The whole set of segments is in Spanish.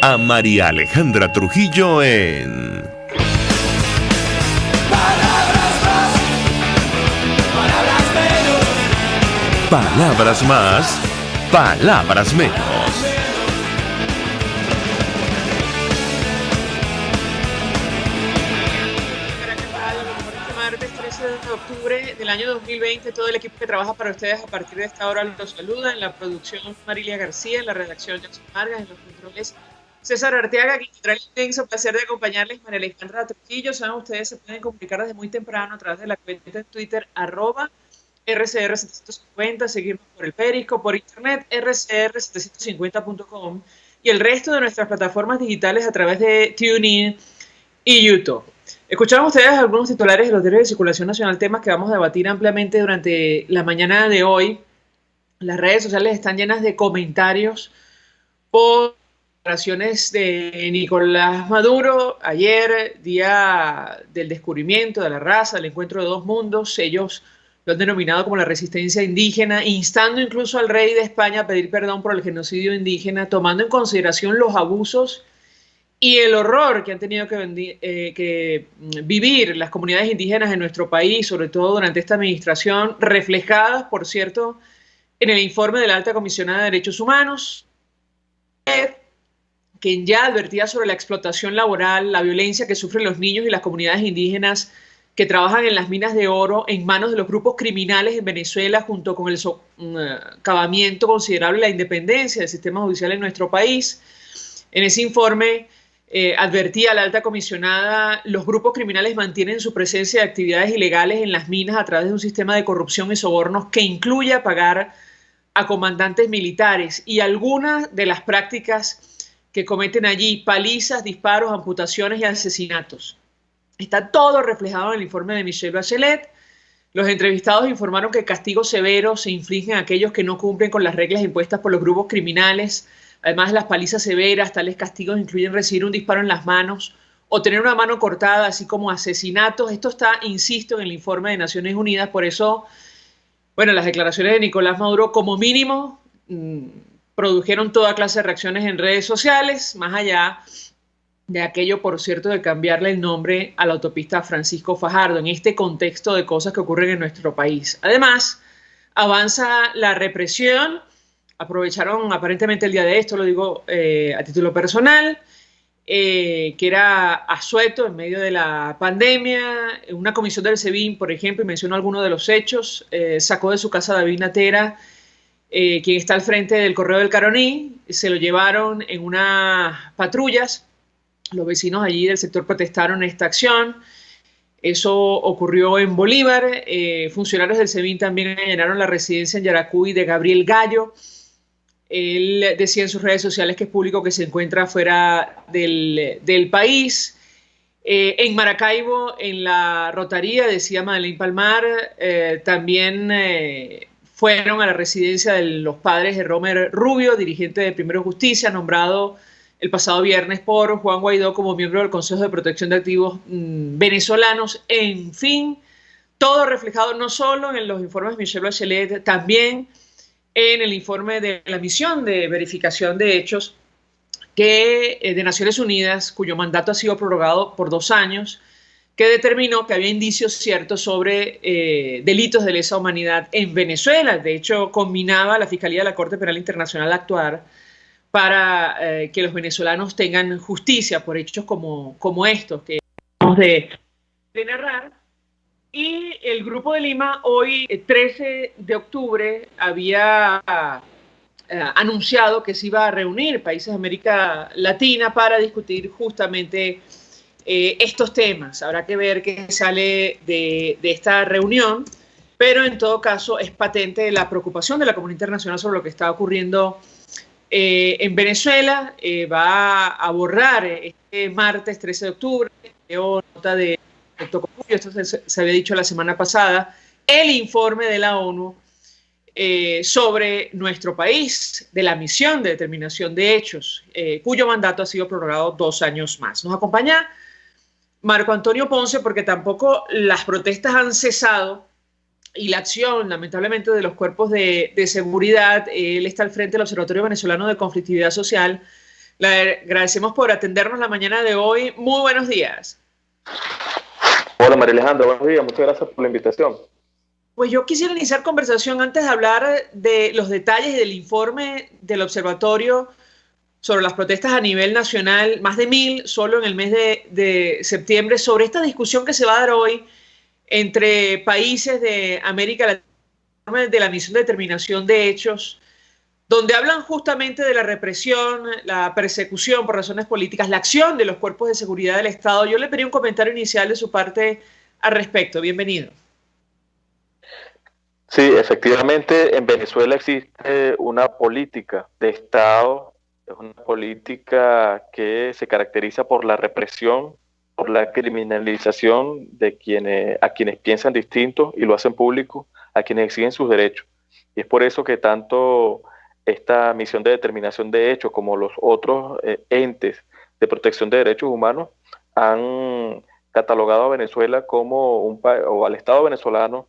a María Alejandra Trujillo en Palabras más, palabras menos. Palabras más, palabras menos. Martes 13 de octubre del año 2020, todo el equipo que trabaja para ustedes a partir de esta hora los saluda. En la producción Marilia García, en la redacción Jackson Vargas, en los controles César Arteaga, quien tendrá el inmenso placer de acompañarles, María Alejandra Trujillo. Saben, ustedes se pueden comunicar desde muy temprano a través de la cuenta en Twitter, @RCR750, seguirnos por el Periscope, por internet, rcr750.com y el resto de nuestras plataformas digitales a través de TuneIn y YouTube. Escucharon ustedes algunos titulares de los diarios de circulación nacional, temas que vamos a debatir ampliamente durante la mañana de hoy. Las redes sociales están llenas de comentarios por declaraciones de Nicolás Maduro. Ayer, día del descubrimiento de la raza, del encuentro de dos mundos, ellos lo han denominado como la resistencia indígena, instando incluso al rey de España a pedir perdón por el genocidio indígena, tomando en consideración los abusos y el horror que han tenido que vivir las comunidades indígenas en nuestro país, sobre todo durante esta administración, reflejadas, por cierto, en el informe de la Alta Comisionada de Derechos Humanos, quien ya advertía sobre la explotación laboral, la violencia que sufren los niños y las comunidades indígenas que trabajan en las minas de oro en manos de los grupos criminales en Venezuela, junto con el socavamiento considerable de la independencia del sistema judicial en nuestro país. En ese informe advertía la alta comisionada, los grupos criminales mantienen su presencia de actividades ilegales en las minas a través de un sistema de corrupción y sobornos que incluye pagar a comandantes militares, y algunas de las prácticas que cometen allí: palizas, disparos, amputaciones y asesinatos. Está todo reflejado en el informe de Michelle Bachelet. Los entrevistados informaron que castigos severos se infligen a aquellos que no cumplen con las reglas impuestas por los grupos criminales. Además de las palizas severas, tales castigos incluyen recibir un disparo en las manos o tener una mano cortada, así como asesinatos. Esto está, insisto, en el informe de Naciones Unidas. Por eso, bueno, las declaraciones de Nicolás Maduro, como mínimo, produjeron toda clase de reacciones en redes sociales, más allá de aquello, por cierto, de cambiarle el nombre a la autopista Francisco Fajardo, en este contexto de cosas que ocurren en nuestro país. Además, avanza la represión. Aprovecharon aparentemente el día de esto, lo digo a título personal, que era asueto en medio de la pandemia. Una comisión del SEBIN, por ejemplo, y mencionó algunos de los hechos, sacó de su casa a David Natera, quien está al frente del Correo del Caroní. Se lo llevaron en unas patrullas. Los vecinos allí del sector protestaron esta acción. Eso ocurrió en Bolívar. Funcionarios del SEBIN también allanaron la residencia en Yaracuy de Gabriel Gallo. Él decía en sus redes sociales que es público, que se encuentra fuera del país. En Maracaibo, en la Rotaría, decía Madeleine Palmar, también fueron a la residencia de los padres de Romer Rubio, dirigente de Primero Justicia, nombrado el pasado viernes por Juan Guaidó como miembro del Consejo de Protección de Activos Venezolanos. En fin, todo reflejado no solo en los informes de Michelle Bachelet, también en el informe de la misión de verificación de hechos de Naciones Unidas, cuyo mandato ha sido prorrogado por 2 años, que determinó que había indicios ciertos sobre delitos de lesa humanidad en Venezuela. De hecho, combinaba a la Fiscalía de la Corte Penal Internacional a actuar para que los venezolanos tengan justicia por hechos como estos que acabamos de narrar. Y el Grupo de Lima, hoy, 13 de octubre, había anunciado que se iba a reunir países de América Latina para discutir justamente estos temas. Habrá que ver qué sale de esta reunión, pero en todo caso es patente la preocupación de la comunidad internacional sobre lo que está ocurriendo en Venezuela. Va a abordar este martes 13 de octubre, nota de esto se había dicho la semana pasada, el informe de la ONU sobre nuestro país, de la misión de determinación de hechos, cuyo mandato ha sido prorrogado 2 años más. Nos acompaña Marco Antonio Ponce, porque tampoco las protestas han cesado y la acción, lamentablemente, de los cuerpos de seguridad. Él está al frente del Observatorio Venezolano de Conflictividad Social, Le agradecemos por atendernos la mañana de hoy. Muy buenos días. Hola María Alejandra, buenos días, muchas gracias por la invitación. Pues yo quisiera iniciar conversación antes de hablar de los detalles del informe del observatorio sobre las protestas a nivel nacional, más de 1.000 solo en el mes de septiembre, sobre esta discusión que se va a dar hoy entre países de América Latina de la Misión de Determinación de Hechos, donde hablan justamente de la represión, la persecución por razones políticas, la acción de los cuerpos de seguridad del Estado. Yo le pedí un comentario inicial de su parte al respecto. Bienvenido. Sí, efectivamente, en Venezuela existe una política de Estado, es una política que se caracteriza por la represión, por la criminalización de a quienes piensan distinto y lo hacen público, a quienes exigen sus derechos. Y es por eso que tanto esta misión de determinación de hechos como los otros entes de protección de derechos humanos han catalogado a Venezuela como o al Estado venezolano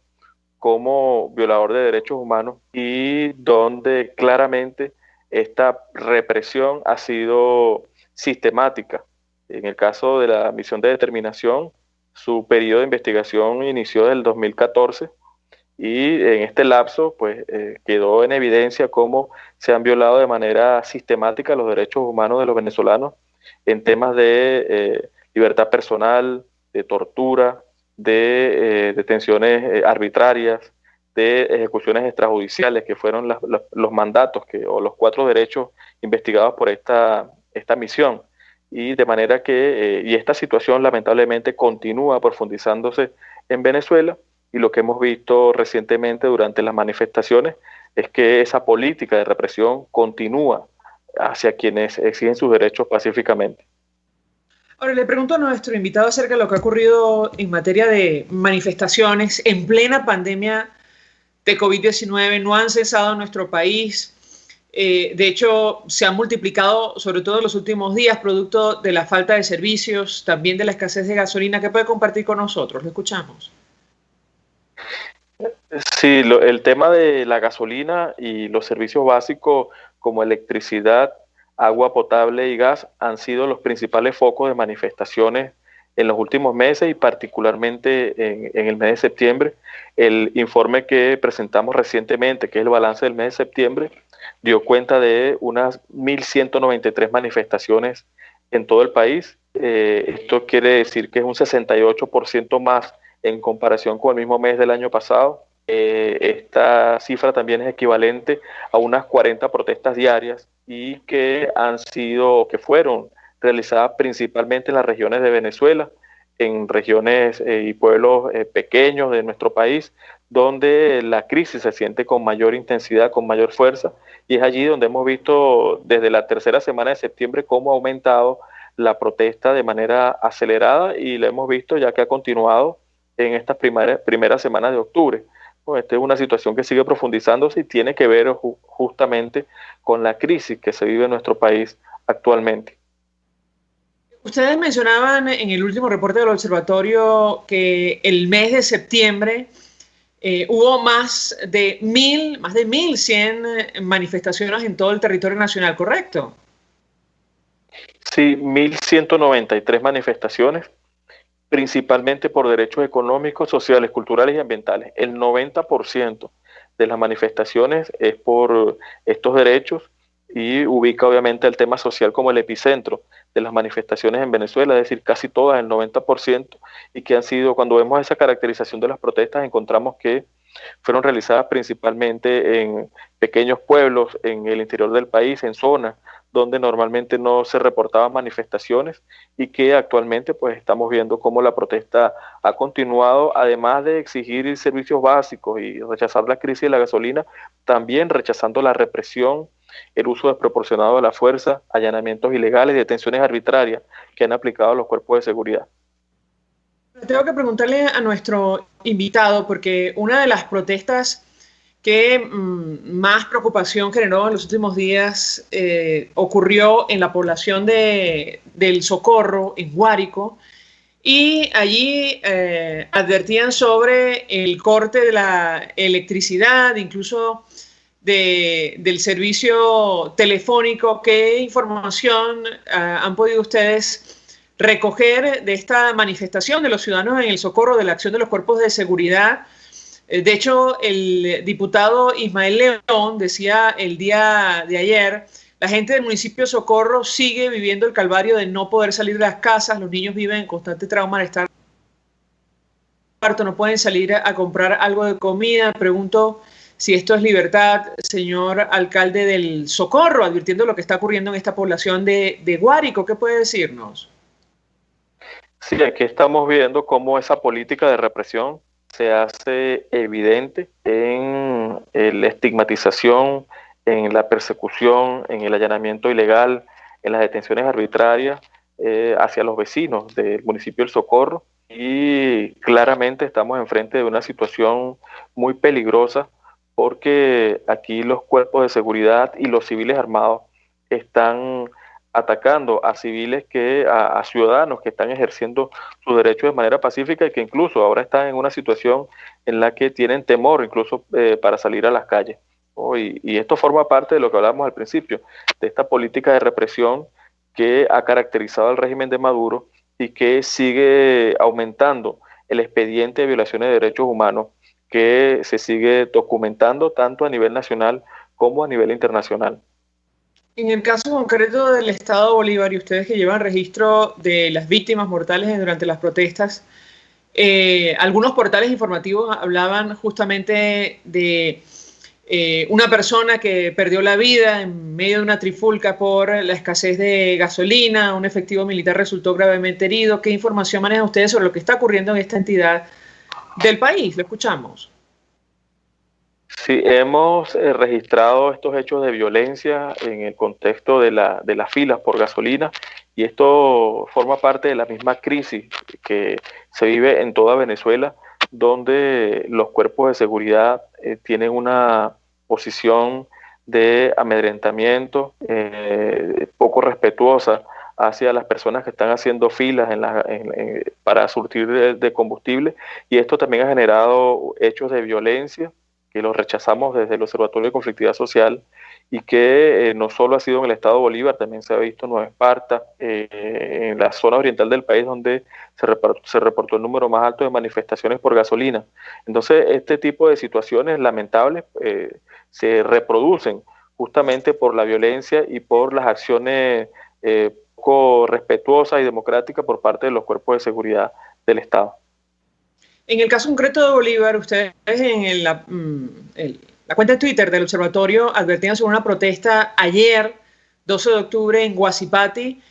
como violador de derechos humanos, y donde claramente esta represión ha sido sistemática. En el caso de la misión de determinación, su periodo de investigación inició desde el 2014 y en este lapso pues quedó en evidencia cómo se han violado de manera sistemática los derechos humanos de los venezolanos en temas de libertad personal, de tortura, de detenciones arbitrarias, de ejecuciones extrajudiciales, que fueron los mandatos o los 4 derechos investigados por esta misión. Y de manera que y esta situación lamentablemente continúa profundizándose en Venezuela, y lo que hemos visto recientemente durante las manifestaciones es que esa política de represión continúa hacia quienes exigen sus derechos pacíficamente. Ahora le pregunto a nuestro invitado acerca de lo que ha ocurrido en materia de manifestaciones en plena pandemia de COVID-19. No han cesado en nuestro país. De hecho, se han multiplicado, sobre todo en los últimos días, producto de la falta de servicios, también de la escasez de gasolina. ¿Qué puede compartir con nosotros? Lo escuchamos. Sí, el tema de la gasolina y los servicios básicos como electricidad, agua potable y gas han sido los principales focos de manifestaciones en los últimos meses, y particularmente en el mes de septiembre. El informe que presentamos recientemente, que es el balance del mes de septiembre, dio cuenta de unas 1.193 manifestaciones en todo el país. Esto quiere decir que es un 68% más en comparación con el mismo mes del año pasado. Esta cifra también es equivalente a unas 40 protestas diarias, y que fueron realizadas principalmente en las regiones de Venezuela, en regiones y pueblos pequeños de nuestro país, donde la crisis se siente con mayor intensidad, con mayor fuerza, y es allí donde hemos visto desde la tercera semana de septiembre cómo ha aumentado la protesta de manera acelerada, y lo hemos visto ya que ha continuado en estas primeras semanas de octubre. Esta es una situación que sigue profundizándose y tiene que ver justamente con la crisis que se vive en nuestro país actualmente. Ustedes mencionaban en el último reporte del observatorio que el mes de septiembre hubo más de 1.100 manifestaciones en todo el territorio nacional, ¿correcto? Sí, 1.193 manifestaciones, principalmente por derechos económicos, sociales, culturales y ambientales. El 90% de las manifestaciones es por estos derechos, y ubica obviamente el tema social como el epicentro de las manifestaciones en Venezuela, es decir, casi todas, el 90%, y que han sido, cuando vemos esa caracterización de las protestas, encontramos que fueron realizadas principalmente en pequeños pueblos, en el interior del país, en zonas donde normalmente no se reportaban manifestaciones, y que actualmente pues estamos viendo cómo la protesta ha continuado, además de exigir servicios básicos y rechazar la crisis de la gasolina, también rechazando la represión, el uso desproporcionado de la fuerza, allanamientos ilegales y detenciones arbitrarias que han aplicado los cuerpos de seguridad. Tengo que preguntarle a nuestro invitado, porque una de las protestas que más preocupación generó en los últimos días ocurrió en la población del Socorro, en Guárico, y allí advertían sobre el corte de la electricidad, incluso del servicio telefónico. ¿Qué información han podido ustedes recoger de esta manifestación de los ciudadanos en el socorro de la acción de los cuerpos de seguridad? De hecho, el diputado Ismael León decía el día de ayer: la gente del municipio de Socorro sigue viviendo el calvario de no poder salir de las casas, los niños viven en constante trauma de estar cuarto, no pueden salir a comprar algo de comida. Pregunto si esto es libertad, señor alcalde del Socorro, advirtiendo lo que está ocurriendo en esta población de Guárico. ¿Qué puede decirnos? Sí, aquí estamos viendo cómo esa política de represión se hace evidente en la estigmatización, en la persecución, en el allanamiento ilegal, en las detenciones arbitrarias hacia los vecinos del municipio del Socorro, y claramente estamos enfrente de una situación muy peligrosa porque aquí los cuerpos de seguridad y los civiles armados están atacando a civiles a ciudadanos que están ejerciendo sus derechos de manera pacífica y que incluso ahora están en una situación en la que tienen temor incluso para salir a las calles. Y esto forma parte de lo que hablábamos al principio, de esta política de represión que ha caracterizado al régimen de Maduro y que sigue aumentando el expediente de violaciones de derechos humanos que se sigue documentando tanto a nivel nacional como a nivel internacional. En el caso concreto del Estado Bolívar, y ustedes que llevan registro de las víctimas mortales durante las protestas, algunos portales informativos hablaban justamente de una persona que perdió la vida en medio de una trifulca por la escasez de gasolina, un efectivo militar resultó gravemente herido. ¿Qué información manejan ustedes sobre lo que está ocurriendo en esta entidad del país? Lo escuchamos. Sí, hemos registrado estos hechos de violencia en el contexto de las filas por gasolina, y esto forma parte de la misma crisis que se vive en toda Venezuela, donde los cuerpos de seguridad tienen una posición de amedrentamiento poco respetuosa hacia las personas que están haciendo filas para surtir de combustible, y esto también ha generado hechos de violencia que los rechazamos desde el Observatorio de Conflictividad Social, y que no solo ha sido en el Estado Bolívar, también se ha visto en Nueva Esparta, en la zona oriental del país, donde se reportó el número más alto de manifestaciones por gasolina. Entonces, este tipo de situaciones lamentables se reproducen justamente por la violencia y por las acciones poco respetuosas y democráticas por parte de los cuerpos de seguridad del Estado. En el caso concreto de Bolívar, ustedes en la cuenta de Twitter del Observatorio advertían sobre una protesta ayer, 12 de octubre, en Guasipati,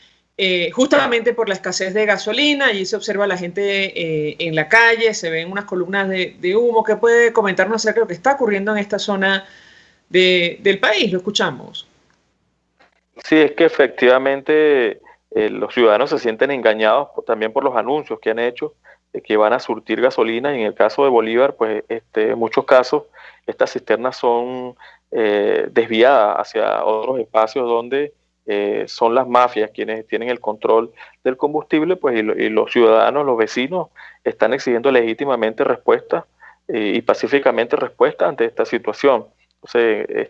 justamente por la escasez de gasolina. Allí se observa a la gente en la calle, se ven unas columnas de humo. ¿Qué puede comentarnos acerca de lo que está ocurriendo en esta zona del país? Lo escuchamos. Sí, es que efectivamente los ciudadanos se sienten engañados también por los anuncios que han hecho de que van a surtir gasolina, y en el caso de Bolívar, pues en muchos casos estas cisternas son desviadas hacia otros espacios donde son las mafias quienes tienen el control del combustible, pues y los ciudadanos, los vecinos, están exigiendo legítimamente respuesta y pacíficamente respuesta ante esta situación. Entonces,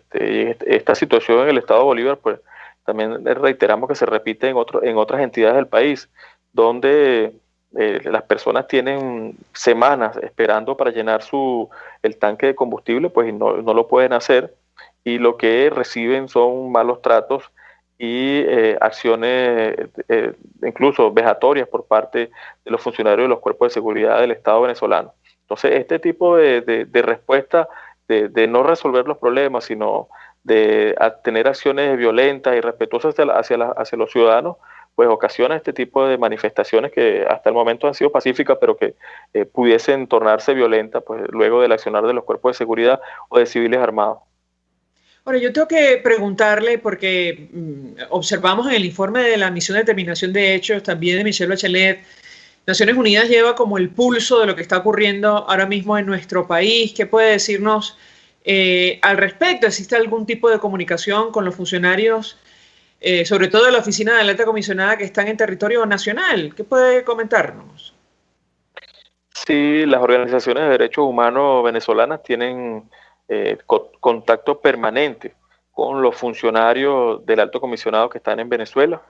esta situación en el Estado de Bolívar, pues también reiteramos que se repite en otras entidades del país, donde las personas tienen semanas esperando para llenar el tanque de combustible, pues y no lo pueden hacer, y lo que reciben son malos tratos y acciones incluso vejatorias por parte de los funcionarios de los cuerpos de seguridad del Estado venezolano. Entonces, este tipo de respuesta de no resolver los problemas, sino de tener acciones violentas y respetuosas hacia los ciudadanos, pues ocasiona este tipo de manifestaciones que hasta el momento han sido pacíficas, pero que pudiesen tornarse violentas pues luego del accionar de los cuerpos de seguridad o de civiles armados. Ahora, yo tengo que preguntarle, porque observamos en el informe de la Misión de Determinación de Hechos, también de Michelle Bachelet, Naciones Unidas lleva como el pulso de lo que está ocurriendo ahora mismo en nuestro país. ¿Qué puede decirnos al respecto? ¿Existe algún tipo de comunicación con los funcionarios, sobre todo de la Oficina de la Alta Comisionada, que están en territorio nacional? ¿Qué puede comentarnos? Sí, las organizaciones de derechos humanos venezolanas tienen contacto permanente con los funcionarios del Alto Comisionado que están en Venezuela.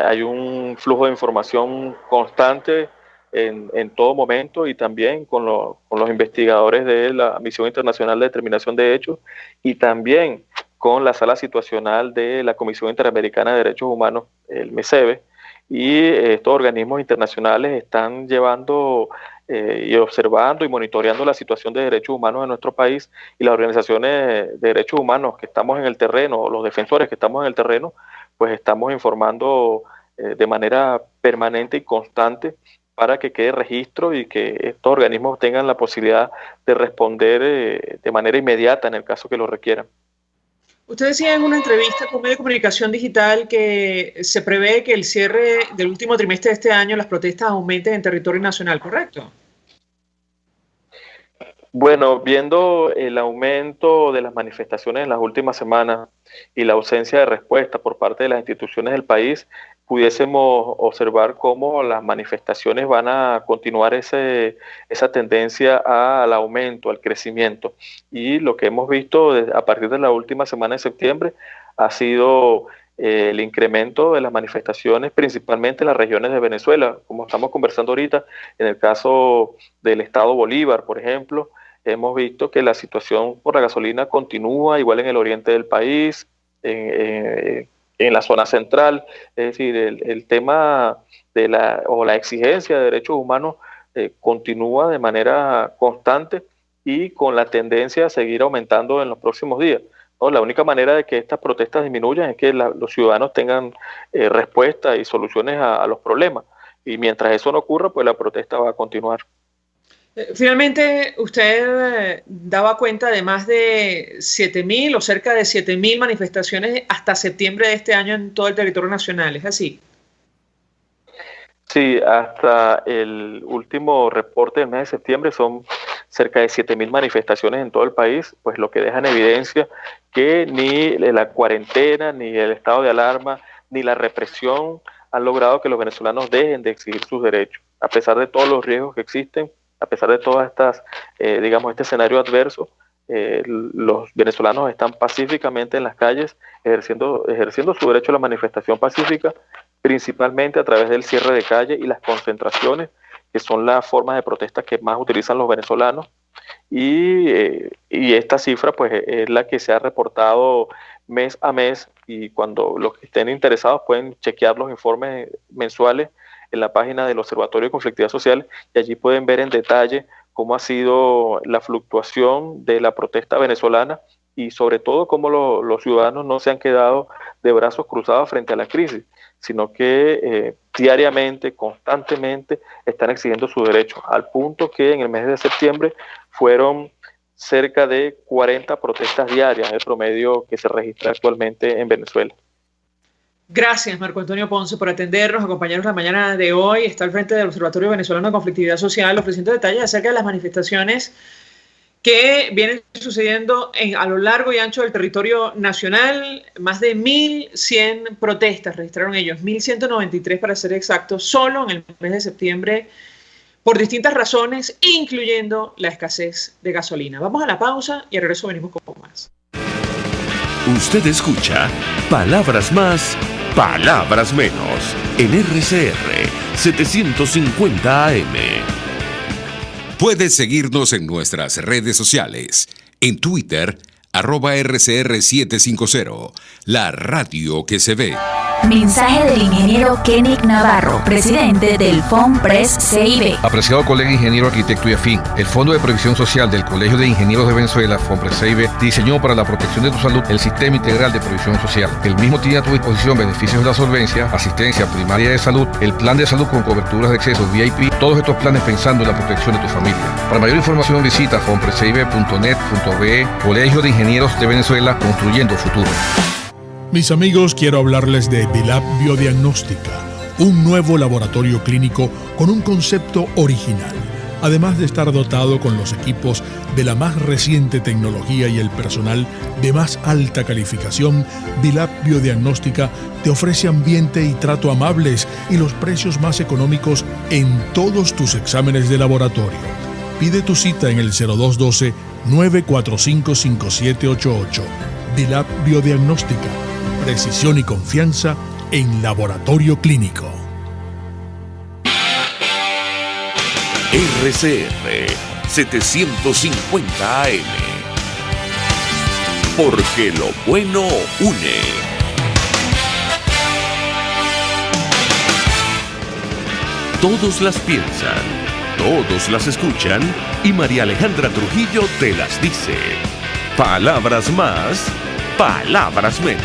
Hay un flujo de información constante en todo momento, y también con los investigadores de la Misión Internacional de Determinación de Hechos, y también con la Sala Situacional de la Comisión Interamericana de Derechos Humanos, el MECEBE, y estos organismos internacionales están llevando y observando y monitoreando la situación de derechos humanos en nuestro país, y las organizaciones de derechos humanos que estamos en el terreno, los defensores que estamos en el terreno, pues estamos informando de manera permanente y constante para que quede registro y que estos organismos tengan la posibilidad de responder de manera inmediata en el caso que lo requieran. Usted decía en una entrevista con un medio de comunicación digital que se prevé que el cierre del último trimestre de este año las protestas aumenten en territorio nacional, ¿correcto? Bueno, viendo el aumento de las manifestaciones en las últimas semanas y la ausencia de respuesta por parte de las instituciones del país, pudiésemos observar cómo las manifestaciones van a continuar esa tendencia al aumento, al crecimiento. Y lo que hemos visto a partir de la última semana de septiembre ha sido el incremento de las manifestaciones, principalmente en las regiones de Venezuela, como estamos conversando ahorita. En el caso del estado Bolívar, por ejemplo, hemos visto que la situación por la gasolina continúa, igual en el oriente del país, en la zona central. Es decir, el tema de la exigencia de derechos humanos continúa de manera constante y con la tendencia a seguir aumentando en los próximos días, ¿no? La única manera de que estas protestas disminuyan es que los ciudadanos tengan respuesta y soluciones a los problemas, y mientras eso no ocurra, pues la protesta va a continuar. Finalmente, usted daba cuenta de más de 7.000 o cerca de 7.000 manifestaciones hasta septiembre de este año en todo el territorio nacional, ¿es así? Sí, hasta el último reporte del mes de septiembre son cerca de 7.000 manifestaciones en todo el país, pues lo que deja en evidencia que ni la cuarentena, ni el estado de alarma, ni la represión han logrado que los venezolanos dejen de exigir sus derechos, a pesar de todos los riesgos que existen. A pesar de todas estas, este escenario adverso, los venezolanos están pacíficamente en las calles ejerciendo su derecho a la manifestación pacífica, principalmente a través del cierre de calle y las concentraciones, que son las formas de protesta que más utilizan los venezolanos. Y esta cifra pues es la que se ha reportado mes a mes, y cuando los que estén interesados pueden chequear los informes mensuales en la página del Observatorio de Conflictividad Social, y allí pueden ver en detalle cómo ha sido la fluctuación de la protesta venezolana, y sobre todo cómo los ciudadanos no se han quedado de brazos cruzados frente a la crisis, sino que diariamente, constantemente están exigiendo sus derechos, al punto que en el mes de septiembre fueron cerca de 40 protestas diarias, el promedio que se registra actualmente en Venezuela. Gracias, Marco Antonio Ponce, por atendernos, acompañarnos la mañana de hoy. Está al frente del Observatorio Venezolano de Conflictividad Social, ofreciendo detalles acerca de las manifestaciones que vienen sucediendo a lo largo y ancho del territorio nacional. Más de 1.100 protestas registraron ellos, 1.193 para ser exactos, solo en el mes de septiembre, por distintas razones, incluyendo la escasez de gasolina. Vamos a la pausa y al regreso venimos con más. Usted escucha Palabras Más, Palabras Menos, en RCR 750 AM. Puedes seguirnos en nuestras redes sociales. En Twitter, @RCR750, la radio que se ve. Mensaje del ingeniero Kenick Navarro, presidente del FOMPRES-CIB. Apreciado colega ingeniero, arquitecto y afín, el Fondo de Previsión Social del Colegio de Ingenieros de Venezuela, FOMPRES-CIB, diseñó para la protección de tu salud el Sistema Integral de Previsión Social. El mismo tiene a tu disposición beneficios de la solvencia, asistencia primaria de salud, el plan de salud con coberturas de acceso VIP, todos estos planes pensando en la protección de tu familia. Para mayor información visita fomprescibe.net.be, Colegio de Ingenieros de Venezuela, construyendo futuro. Mis amigos, quiero hablarles de Dilab Biodiagnóstica, un nuevo laboratorio clínico con un concepto original. Además de estar dotado con los equipos de la más reciente tecnología y el personal de más alta calificación, Dilab Biodiagnóstica te ofrece ambiente y trato amables y los precios más económicos en todos tus exámenes de laboratorio. Pide tu cita en el 945-5788. DILAB Biodiagnóstica. Precisión y confianza en laboratorio clínico. RCR 750 AM. Porque lo bueno une. Todos las piensan, todos las escuchan y María Alejandra Trujillo te las dice. Palabras más, palabras menos.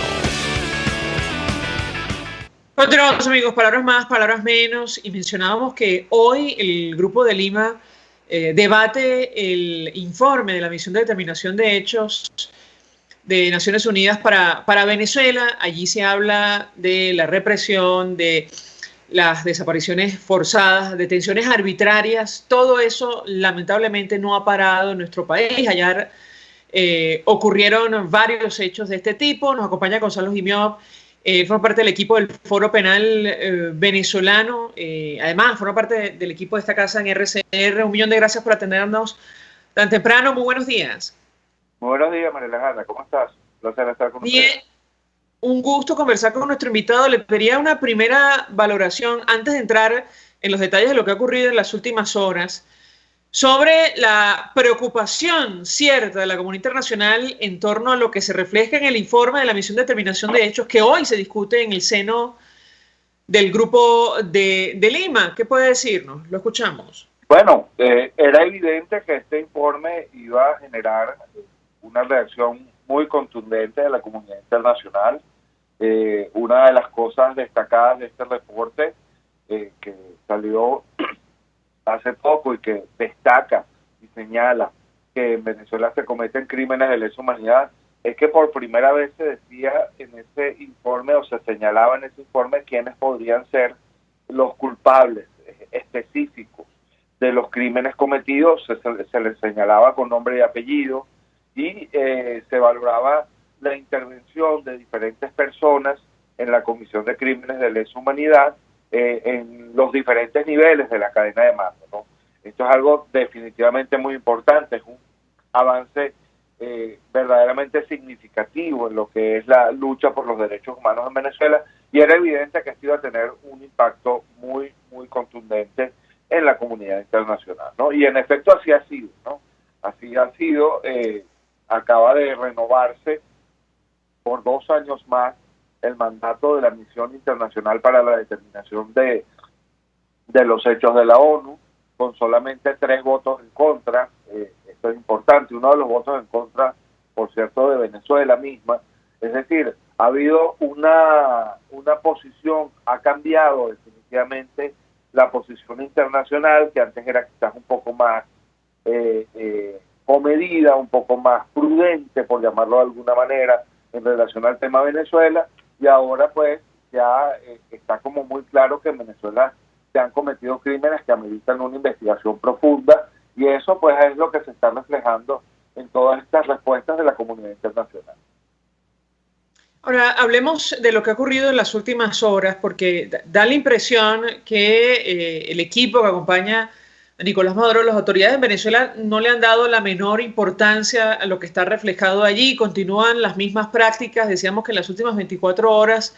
Continuamos, amigos, palabras más, palabras menos, y mencionábamos que hoy el Grupo de Lima debate el informe de la Misión de Determinación de Hechos de Naciones Unidas para Venezuela. Allí se habla de la represión, de las desapariciones forzadas, detenciones arbitrarias. Todo eso lamentablemente no ha parado en nuestro país. Ayer ocurrieron varios hechos de este tipo. Nos acompaña Gonzalo Jimiov. Forma parte del equipo del Foro Penal venezolano. Además, forma parte del equipo de esta casa en RCR. 1.000.000 de gracias por atendernos tan temprano. Muy buenos días. Muy buenos días, María Alejandra. ¿Cómo estás? Un placer estar con ustedes. Un gusto conversar con nuestro invitado. Le pediría una primera valoración, antes de entrar en los detalles de lo que ha ocurrido en las últimas horas, sobre la preocupación cierta de la comunidad internacional en torno a lo que se refleja en el informe de la Misión de Determinación de Hechos que hoy se discute en el seno del Grupo de Lima. ¿Qué puede decirnos? Lo escuchamos. Bueno, era evidente que este informe iba a generar una reacción muy contundente de la comunidad internacional. Una de las cosas destacadas de este reporte que salió hace poco y que destaca y señala que en Venezuela se cometen crímenes de lesa humanidad es que por primera vez se decía en ese informe, o se señalaba en ese informe, quiénes podrían ser los culpables específicos de los crímenes cometidos. Se les señalaba con nombre y apellido, y se valoraba la intervención de diferentes personas en la comisión de crímenes de lesa humanidad en los diferentes niveles de la cadena de mando, ¿no? Esto es algo definitivamente muy importante, es un avance verdaderamente significativo en lo que es la lucha por los derechos humanos en Venezuela, y era evidente que esto iba a tener un impacto muy, muy contundente en la comunidad internacional, ¿no? Y en efecto así ha sido, ¿no? Así ha sido. Acaba de renovarse por 2 años más el mandato de la Misión Internacional para la Determinación de los Hechos de la ONU, con solamente 3 votos en contra. Esto es importante. Uno de los votos en contra, por cierto, de Venezuela misma. Es decir, ha habido una posición, ha cambiado definitivamente la posición internacional, que antes era quizás un poco más comedida, un poco más prudente, por llamarlo de alguna manera, en relación al tema Venezuela, y ahora pues ya está como muy claro que en Venezuela se han cometido crímenes que ameritan una investigación profunda, y eso pues es lo que se está reflejando en todas estas respuestas de la comunidad internacional. Ahora, hablemos de lo que ha ocurrido en las últimas horas, porque da la impresión que el equipo que acompaña a Nicolás Maduro, las autoridades en Venezuela no le han dado la menor importancia a lo que está reflejado allí. Continúan las mismas prácticas. Decíamos que en las últimas 24 horas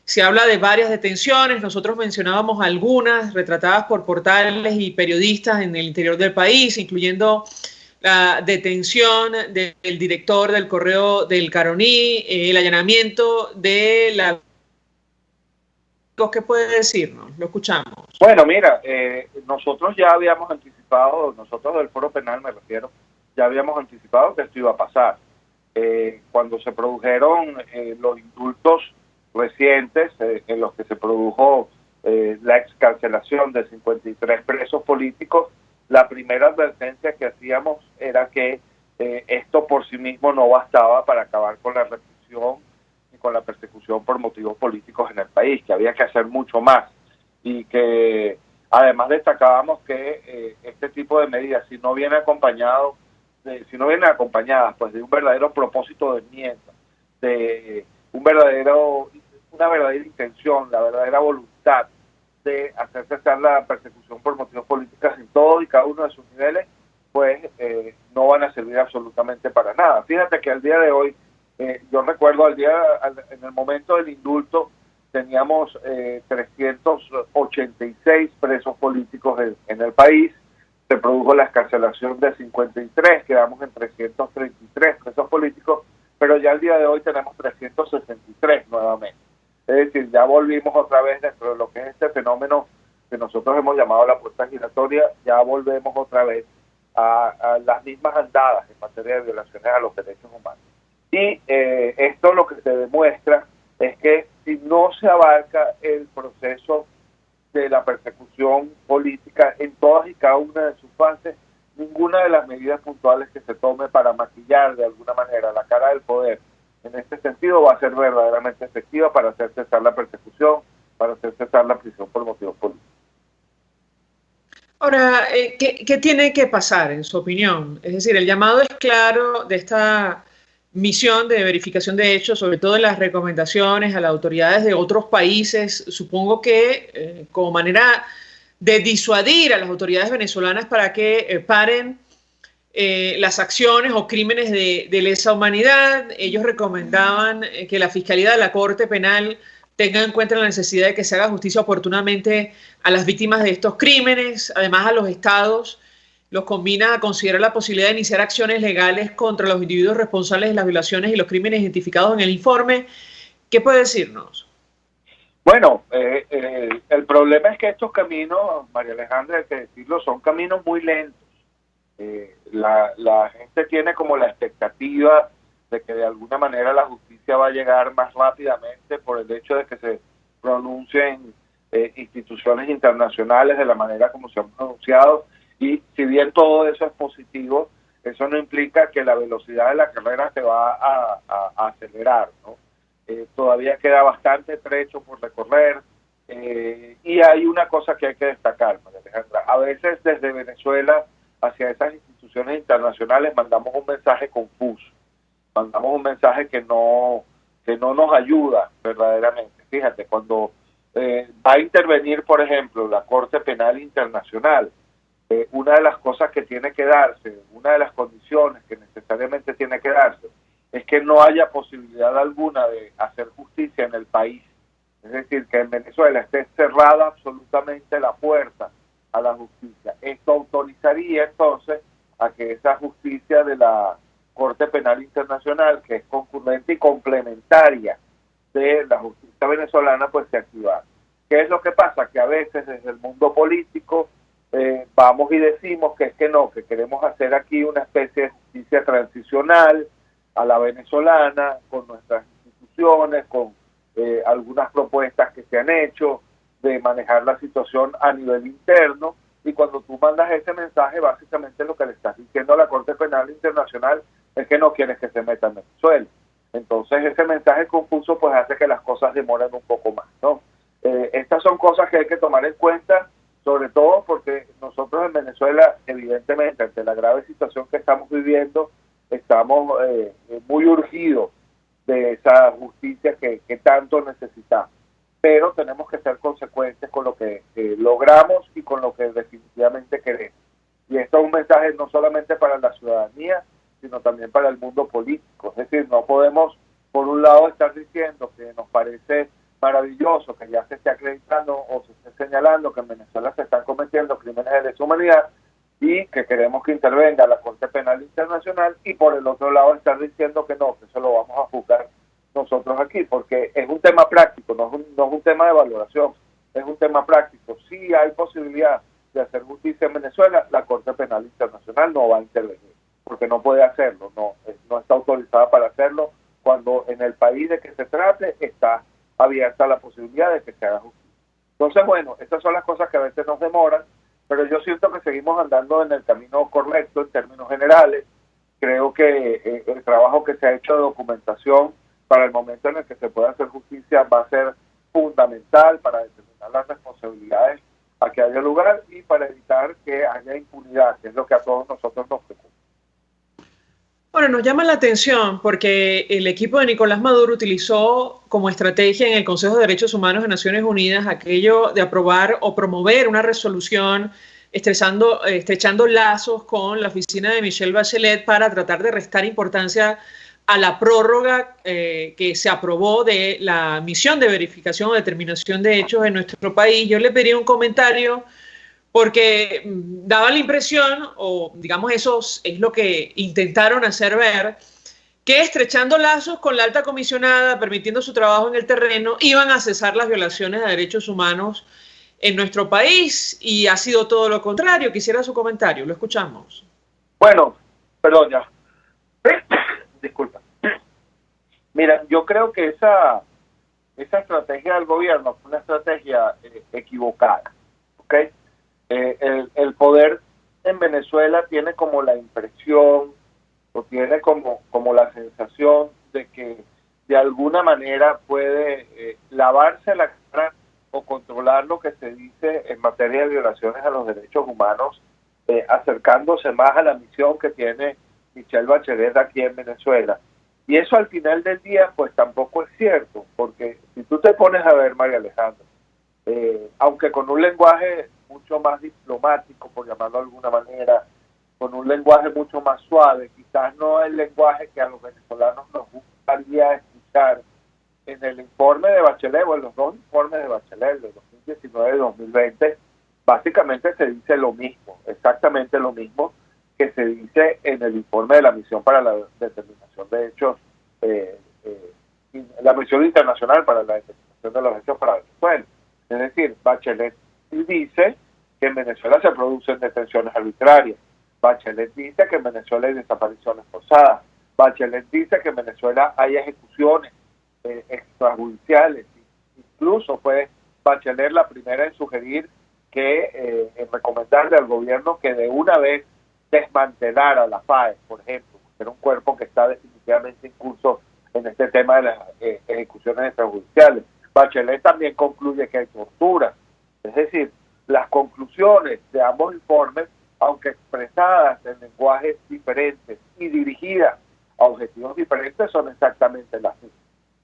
se habla de varias detenciones. Nosotros mencionábamos algunas retratadas por portales y periodistas en el interior del país, incluyendo la detención del director del Correo del Caroní, el allanamiento de la... ¿Qué puede decirnos? Lo escuchamos. Bueno, mira, nosotros ya habíamos anticipado, nosotros del Foro Penal me refiero, ya habíamos anticipado que esto iba a pasar. Cuando se produjeron los indultos recientes, en los que se produjo la excarcelación de 53 presos políticos, la primera advertencia que hacíamos era que esto por sí mismo no bastaba para acabar con la represión y con la persecución por motivos políticos en el país, que había que hacer mucho más, y que además destacábamos que este tipo de medidas, si no vienen acompañadas pues de un verdadero propósito de enmienda, de una verdadera intención, la verdadera voluntad de hacer cesar la persecución por motivos políticos en todos y cada uno de sus niveles, pues no van a servir absolutamente para nada. Fíjate que al día de hoy, yo recuerdo en el momento del indulto, teníamos 386 presos políticos en el país. Se produjo la excarcelación de 53, quedamos en 333 presos políticos, pero ya al día de hoy tenemos 363 nuevamente. Es decir, ya volvimos otra vez dentro de lo que es este fenómeno que nosotros hemos llamado la puerta giratoria, ya volvemos otra vez a las mismas andadas en materia de violaciones a los derechos humanos. Y esto lo que se demuestra es que si no se abarca el proceso de la persecución política en todas y cada una de sus fases, ninguna de las medidas puntuales que se tome para maquillar de alguna manera la cara del poder en este sentido va a ser verdaderamente efectiva para hacer cesar la persecución, para hacer cesar la prisión por motivos políticos. Ahora, ¿qué tiene que pasar en su opinión? Es decir, el llamado es claro de esta misión de verificación de hechos, sobre todo en las recomendaciones a las autoridades de otros países, supongo que como manera de disuadir a las autoridades venezolanas para que paren las acciones o crímenes de lesa humanidad. Ellos recomendaban que la Fiscalía de la Corte Penal tenga en cuenta la necesidad de que se haga justicia oportunamente a las víctimas de estos crímenes. Además, a los estados los combina a considerar la posibilidad de iniciar acciones legales contra los individuos responsables de las violaciones y los crímenes identificados en el informe. ¿Qué puede decirnos? Bueno, el problema es que estos caminos, María Alejandra, hay que decirlo, son caminos muy lentos. La gente tiene como la expectativa de que de alguna manera la justicia va a llegar más rápidamente por el hecho de que se pronuncien instituciones internacionales de la manera como se han pronunciado, y si bien todo eso es positivo, eso no implica que la velocidad de la carrera se va a acelerar, ¿no? Todavía queda bastante trecho por recorrer, y hay una cosa que hay que destacar, María Alejandra. A veces desde Venezuela hacia esas instituciones internacionales mandamos un mensaje confuso, mandamos un mensaje que no nos ayuda verdaderamente. Fíjate, cuando va a intervenir, por ejemplo, la Corte Penal Internacional, una de las cosas que tiene que darse, una de las condiciones que necesariamente tiene que darse, es que no haya posibilidad alguna de hacer justicia en el país. Es decir, que en Venezuela esté cerrada absolutamente la puerta a la justicia. Esto autorizaría entonces a que esa justicia de la Corte Penal Internacional, que es concurrente y complementaria de la justicia venezolana, pues se activara. ¿Qué es lo que pasa? Que a veces desde el mundo político vamos y decimos que es que no, que queremos hacer aquí una especie de justicia transicional a la venezolana, con nuestras instituciones, con algunas propuestas que se han hecho de manejar la situación a nivel interno, y cuando tú mandas ese mensaje, básicamente lo que le estás diciendo a la Corte Penal Internacional es que no quieres que se meta en Venezuela. Entonces ese mensaje confuso pues hace que las cosas demoren un poco más, ¿no? Estas son cosas que hay que tomar en cuenta, sobre todo porque nosotros en Venezuela, evidentemente, ante la grave situación que estamos viviendo, estamos muy urgidos de esa justicia que tanto necesitamos. Pero tenemos que ser consecuentes con lo que logramos y con lo que definitivamente queremos. Y esto es un mensaje no solamente para la ciudadanía, sino también para el mundo político. Es decir, no podemos, por un lado, estar diciendo que nos parece maravilloso que ya se esté acreditando o se esté señalando que en Venezuela se están cometiendo crímenes de lesa humanidad y que queremos que intervenga la Corte Penal Internacional, y por el otro lado estar diciendo que no, que eso lo vamos a juzgar nosotros aquí, porque es un tema práctico, no es un tema de valoración, es un tema práctico. Si hay posibilidad de hacer justicia en Venezuela, la Corte Penal Internacional no va a intervenir, porque no puede hacerlo, no está autorizada para hacerlo, cuando en el país de que se trate está abierta la posibilidad de que se haga justicia. Entonces, bueno, estas son las cosas que a veces nos demoran, pero yo siento que seguimos andando en el camino correcto en términos generales. Creo que el trabajo que se ha hecho de documentación para el momento en el que se pueda hacer justicia va a ser fundamental para determinar las responsabilidades a que haya lugar y para evitar que haya impunidad, que es lo que a todos nosotros nos preocupa. Bueno, nos llama la atención porque el equipo de Nicolás Maduro utilizó como estrategia en el Consejo de Derechos Humanos de Naciones Unidas aquello de aprobar o promover una resolución estrechando lazos con la oficina de Michelle Bachelet para tratar de restar importancia a la prórroga que se aprobó de la misión de verificación o determinación de hechos en nuestro país. Yo le pedí un comentario porque daba la impresión, o digamos eso es lo que intentaron hacer ver, que estrechando lazos con la alta comisionada, permitiendo su trabajo en el terreno, iban a cesar las violaciones a derechos humanos en nuestro país, y ha sido todo lo contrario. Quisiera su comentario, lo escuchamos. Bueno, perdón ya. Disculpa. Mira, yo creo que esa estrategia del gobierno fue una estrategia equivocada, ¿ok? El poder en Venezuela tiene como la impresión o tiene como la sensación de que de alguna manera puede lavarse la cara o controlar lo que se dice en materia de violaciones a los derechos humanos, acercándose más a la misión que tiene Michelle Bachelet aquí en Venezuela. Y eso al final del día pues tampoco es cierto, porque si tú te pones a ver, María Alejandra, aunque con un lenguaje mucho más diplomático, por llamarlo de alguna manera, con un lenguaje mucho más suave, quizás no el lenguaje que a los venezolanos nos gustaría escuchar en el informe de Bachelet, o en los dos informes de Bachelet, de 2019 y 2020, básicamente se dice lo mismo, exactamente lo mismo que se dice en el informe de la misión para la determinación de hechos, la misión internacional para la determinación de los hechos para Venezuela. Es decir, Bachelet dice que en Venezuela se producen detenciones arbitrarias. Bachelet dice que en Venezuela hay desapariciones forzadas. Bachelet dice que en Venezuela hay ejecuciones extrajudiciales. Incluso fue Bachelet la primera en sugerir que, en recomendarle al gobierno que de una vez desmantelara la FAE, por ejemplo, que era un cuerpo que está definitivamente incurso en este tema de las ejecuciones extrajudiciales. Bachelet también concluye que hay tortura. Es decir, las conclusiones de ambos informes, aunque expresadas en lenguajes diferentes y dirigidas a objetivos diferentes, son exactamente las mismas.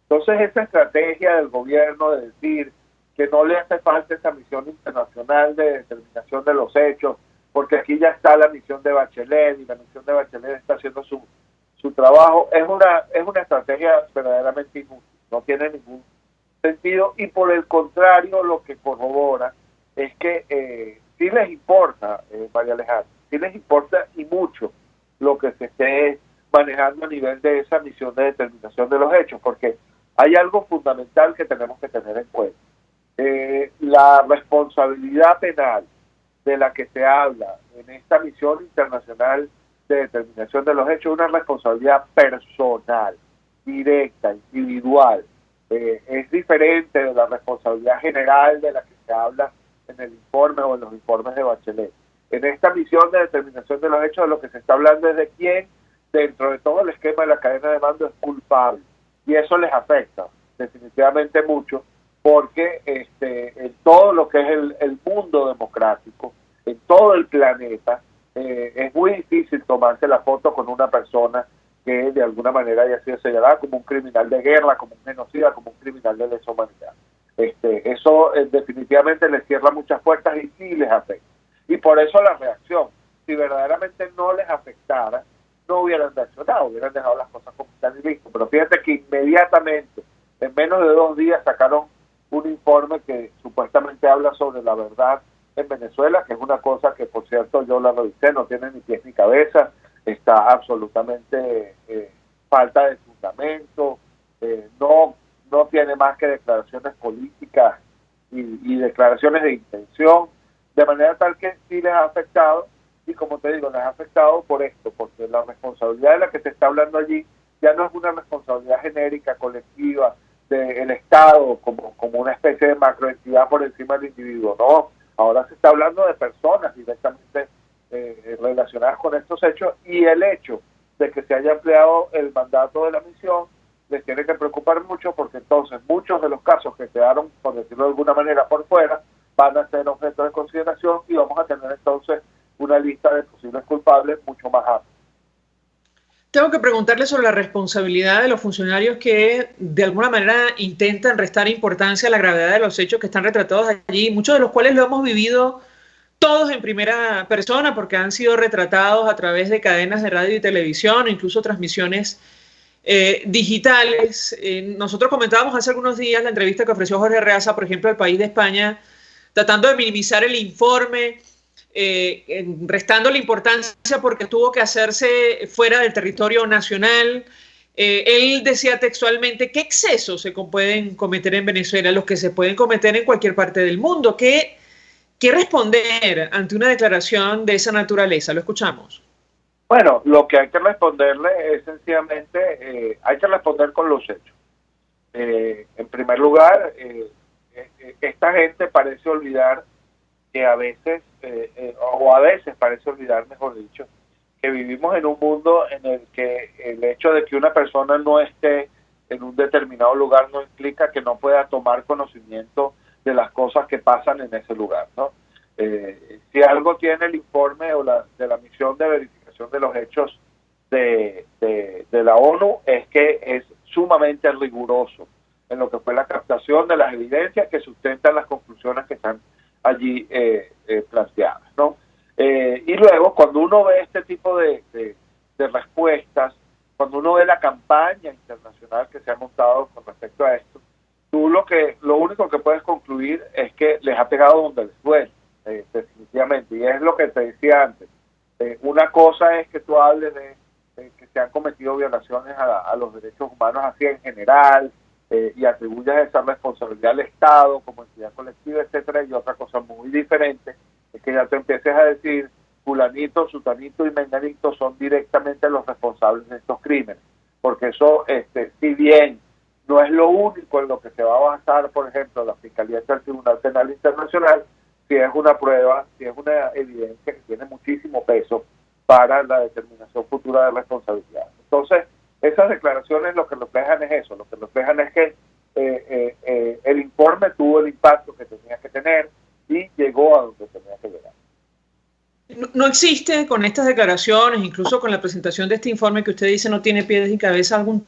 Entonces, esa estrategia del gobierno de decir que no le hace falta esa misión internacional de determinación de los hechos, porque aquí ya está la misión de Bachelet y la misión de Bachelet está haciendo su trabajo, es una estrategia verdaderamente inútil, no tiene ningún sentido, y por el contrario lo que corrobora es que sí les importa, María Alejandra, sí les importa y mucho lo que se esté manejando a nivel de esa misión de determinación de los hechos, porque hay algo fundamental que tenemos que tener en cuenta. La responsabilidad penal de la que se habla en esta misión internacional de determinación de los hechos es una responsabilidad personal, directa, individual. Es diferente de la responsabilidad general de la que se habla en el informe o en los informes de Bachelet. En esta misión de determinación de los hechos, de lo que se está hablando es de quién, dentro de todo el esquema de la cadena de mando, es culpable. Y eso les afecta definitivamente mucho, porque en todo lo que es el mundo democrático, en todo el planeta, es muy difícil tomarse la foto con una persona que de alguna manera haya sido señalada como un criminal de guerra, como un genocida, como un criminal de lesa humanidad. Eso definitivamente les cierra muchas puertas y sí les afecta. Y por eso la reacción, si verdaderamente no les afectara, no hubieran reaccionado, hubieran dejado las cosas como están y listo. Pero fíjate que inmediatamente, en menos de 2 días, sacaron un informe que supuestamente habla sobre la verdad en Venezuela, que es una cosa que, por cierto, yo la revisé, no tiene ni pies ni cabeza, está absolutamente falta de fundamento, no tiene más que declaraciones políticas y declaraciones de intención, de manera tal que sí les ha afectado, y como te digo, les ha afectado por esto, porque la responsabilidad de la que se está hablando allí ya no es una responsabilidad genérica, colectiva, del Estado, como una especie de macroentidad por encima del individuo, no, ahora se está hablando de personas directamente relacionadas con estos hechos, y el hecho de que se haya empleado el mandato de la misión les tiene que preocupar mucho, porque entonces muchos de los casos que quedaron, por decirlo de alguna manera, por fuera, van a ser objeto de consideración y vamos a tener entonces una lista de posibles culpables mucho más amplia. Tengo que preguntarle sobre la responsabilidad de los funcionarios que de alguna manera intentan restar importancia a la gravedad de los hechos que están retratados allí, muchos de los cuales lo hemos vivido todos en primera persona porque han sido retratados a través de cadenas de radio y televisión, incluso transmisiones digitales. Nosotros comentábamos hace algunos días la entrevista que ofreció Jorge Reaza, por ejemplo, al País de España, tratando de minimizar el informe, restando la importancia porque tuvo que hacerse fuera del territorio nacional. Él decía textualmente, ¿qué excesos se pueden cometer en Venezuela? Los que se pueden cometer en cualquier parte del mundo. ¿Qué responder ante una declaración de esa naturaleza? Lo escuchamos. Bueno, lo que hay que responderle es sencillamente, hay que responder con los hechos. En primer lugar, esta gente parece olvidar que a veces parece olvidar, mejor dicho, que vivimos en un mundo en el que el hecho de que una persona no esté en un determinado lugar no implica que no pueda tomar conocimiento de las cosas que pasan en ese lugar, ¿no? Si algo tiene el informe de la misión de verificación de los hechos de la ONU es que es sumamente riguroso en lo que fue la captación de las evidencias que sustentan las conclusiones que están allí planteadas, ¿no? Y luego, cuando uno ve este tipo de respuestas, cuando uno ve la campaña internacional que se ha montado con respecto a esto, tú lo único que puedes concluir es que les ha pegado donde les duele, definitivamente. Y es lo que te decía antes. Una cosa es que tú hables de que se han cometido violaciones a los derechos humanos así en general, y atribuyas esa responsabilidad al Estado como entidad colectiva, etcétera, y otra cosa muy diferente es que ya te empieces a decir fulanito, sutanito y menganito son directamente los responsables de estos crímenes, porque eso, si bien no es lo único en lo que se va a basar, por ejemplo, la Fiscalía del Tribunal Penal Internacional, si es una prueba, si es una evidencia que tiene muchísimo peso para la determinación futura de responsabilidad. Entonces, esas declaraciones lo que reflejan es eso, lo que reflejan es que el informe tuvo el impacto que tenía que tener y llegó a donde tenía que llegar. ¿No existe con estas declaraciones, incluso con la presentación de este informe que usted dice no tiene pies ni cabeza, algún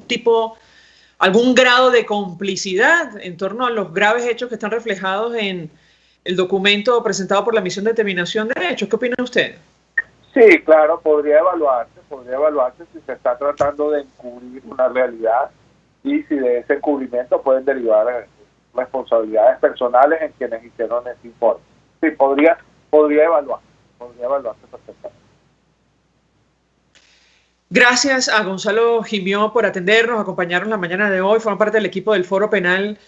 grado de complicidad en torno a los graves hechos que están reflejados en el documento presentado por la Misión de Determinación de Hechos? ¿Qué opina usted? Sí, claro, podría evaluarse si se está tratando de encubrir una realidad y si de ese encubrimiento pueden derivar responsabilidades personales en quienes hicieron ese informe. Sí, podría evaluarse perfectamente. Gracias a Gonzalo Gimió por atendernos, acompañarnos la mañana de hoy. Forma parte del equipo del Foro Penal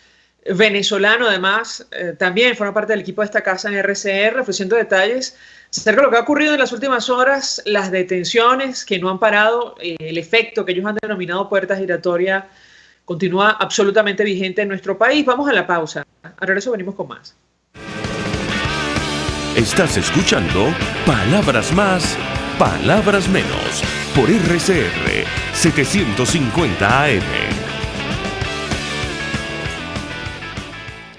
venezolano, además, también forma parte del equipo de esta casa en RCR, ofreciendo detalles acerca de lo que ha ocurrido en las últimas horas, las detenciones que no han parado, el efecto que ellos han denominado puerta giratoria continúa absolutamente vigente en nuestro país. Vamos a la pausa. A regreso venimos con más. Estás escuchando Palabras Más, Palabras Menos por RCR 750 AM.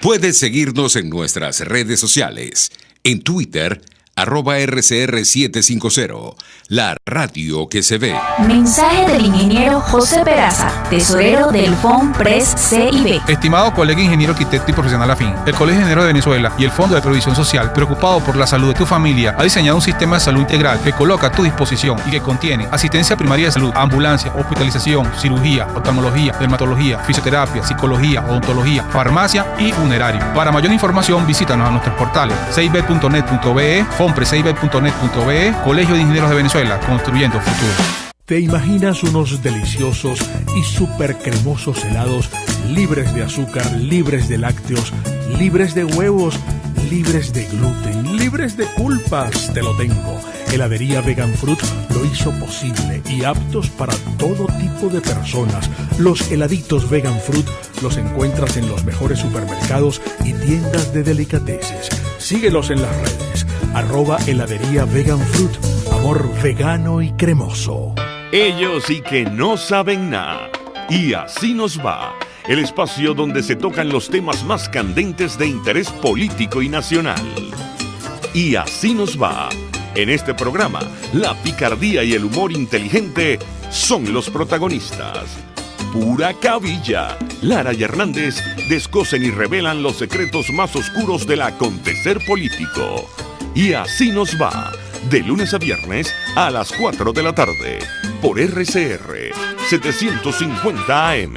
Puedes seguirnos en nuestras redes sociales. En Twitter, @RCR750, la radio que se ve. Mensaje del ingeniero José Peraza, tesorero del FOMPRES CIB. Estimado colega ingeniero arquitecto y profesional afín, el Colegio de Ingenieros de Venezuela y el Fondo de Previsión Social, preocupado por la salud de tu familia, ha diseñado un sistema de salud integral que coloca a tu disposición y que contiene asistencia primaria de salud, ambulancia, hospitalización, cirugía, oftalmología, dermatología, fisioterapia, psicología, odontología, farmacia y funerario. Para mayor información, visítanos a nuestros portales cib.net.be, FOMPRESCIB.net.be, Colegio de Ingenieros de Venezuela, construyendo futuro. ¿Te imaginas unos deliciosos y súper cremosos helados libres de azúcar, libres de lácteos, libres de huevos, libres de gluten, libres de culpas? Te lo tengo. Heladería Vegan Fruit lo hizo posible y aptos para todo tipo de personas. Los heladitos Vegan Fruit los encuentras en los mejores supermercados y tiendas de delicateces. Síguelos en las redes. @heladería Vegan Fruit. Amor vegano y cremoso. Ellos sí que no saben nada. Y así nos va. El espacio donde se tocan los temas más candentes de interés político y nacional. Y así nos va. En este programa, la picardía y el humor inteligente son los protagonistas. Pura cabilla. Lara y Hernández descosen y revelan los secretos más oscuros del acontecer político. Y así nos va, de lunes a viernes a las 4 de la tarde, por RCR 750 AM.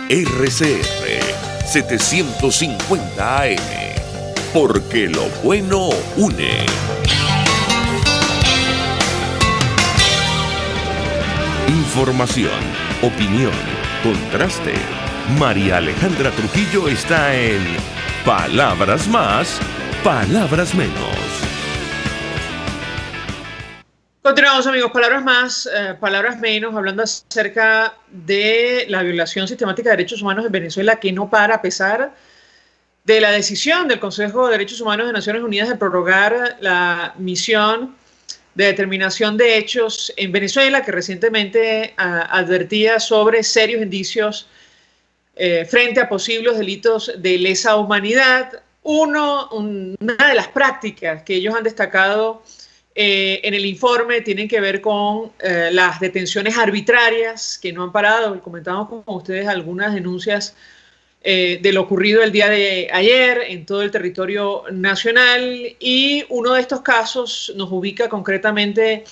RCR 750 AM, porque lo bueno une. Información, opinión, contraste. María Alejandra Trujillo está en Palabras Más, Palabras Menos. Continuamos, amigos. Palabras más, palabras menos, hablando acerca de la violación sistemática de derechos humanos en Venezuela, que no para a pesar de la decisión del Consejo de Derechos Humanos de Naciones Unidas de prorrogar la misión de determinación de hechos en Venezuela, que recientemente advertía sobre serios indicios frente a posibles delitos de lesa humanidad. Una de las prácticas que ellos han destacado en el informe tienen que ver con las detenciones arbitrarias que no han parado. Comentamos con ustedes algunas denuncias de lo ocurrido el día de ayer en todo el territorio nacional, y uno de estos casos nos ubica concretamente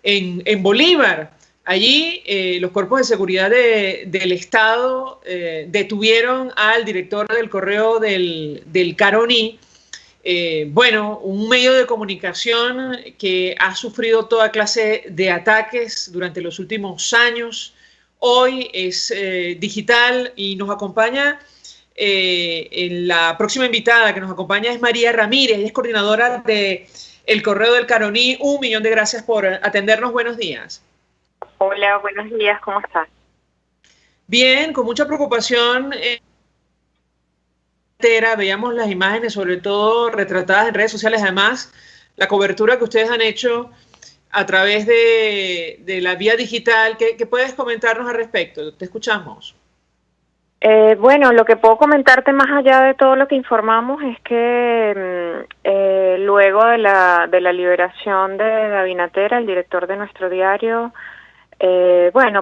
en Bolívar. Allí los cuerpos de seguridad del Estado detuvieron al director del correo del Caroní, un medio de comunicación que ha sufrido toda clase de ataques durante los últimos años. Hoy es digital y nos acompaña, la próxima invitada que nos acompaña es María Ramírez, ella es coordinadora de El Correo del Caroní. 1.000.000 de gracias por atendernos. Buenos días. Hola, buenos días, ¿cómo estás? Bien, con mucha preocupación. Veíamos las imágenes, sobre todo retratadas en redes sociales, además la cobertura que ustedes han hecho a través de la vía digital. ¿Qué puedes comentarnos al respecto? Te escuchamos. Bueno, lo que puedo comentarte más allá de todo lo que informamos es que luego de la liberación de Davinater, el director de nuestro diario,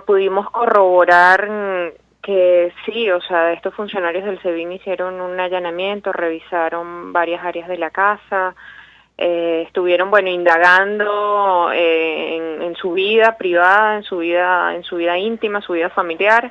pudimos corroborar que sí, o sea, estos funcionarios del SEBIN hicieron un allanamiento, revisaron varias áreas de la casa, estuvieron, indagando en su vida privada, en su vida íntima, su vida familiar,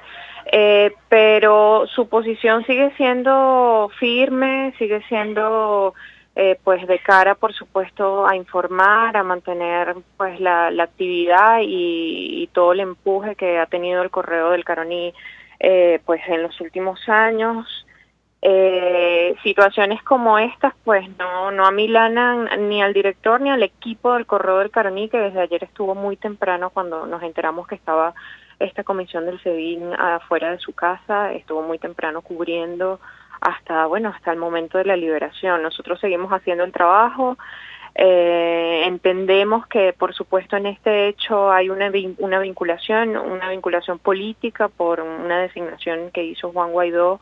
pero su posición sigue siendo firme, sigue siendo de cara, por supuesto, a informar, a mantener pues la actividad y todo el empuje que ha tenido el Correo del Caroní en los últimos años. Situaciones como estas pues no amilanan ni al director ni al equipo del Correo del Caroní, que desde ayer estuvo muy temprano cuando nos enteramos que estaba esta comisión del SEBIN afuera de su casa, estuvo muy temprano cubriendo hasta el momento de la liberación. Nosotros seguimos haciendo el trabajo. Entendemos que, por supuesto, en este hecho hay una vinculación política por una designación que hizo Juan Guaidó,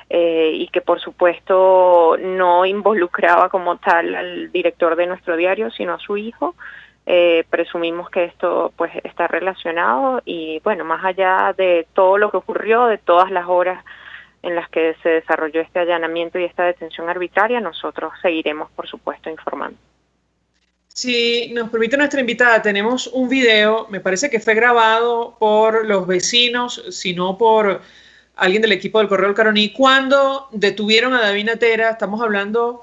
y que, por supuesto, no involucraba como tal al director de nuestro diario, sino a su hijo. Presumimos que esto pues está relacionado y, más allá de todo lo que ocurrió, de todas las horas en las que se desarrolló este allanamiento y esta detención arbitraria, nosotros seguiremos, por supuesto, informando. Si nos permite nuestra invitada, tenemos un video, me parece que fue grabado por los vecinos, si no por alguien del equipo del Correo del Caroní, cuando detuvieron a Davinater. Estamos hablando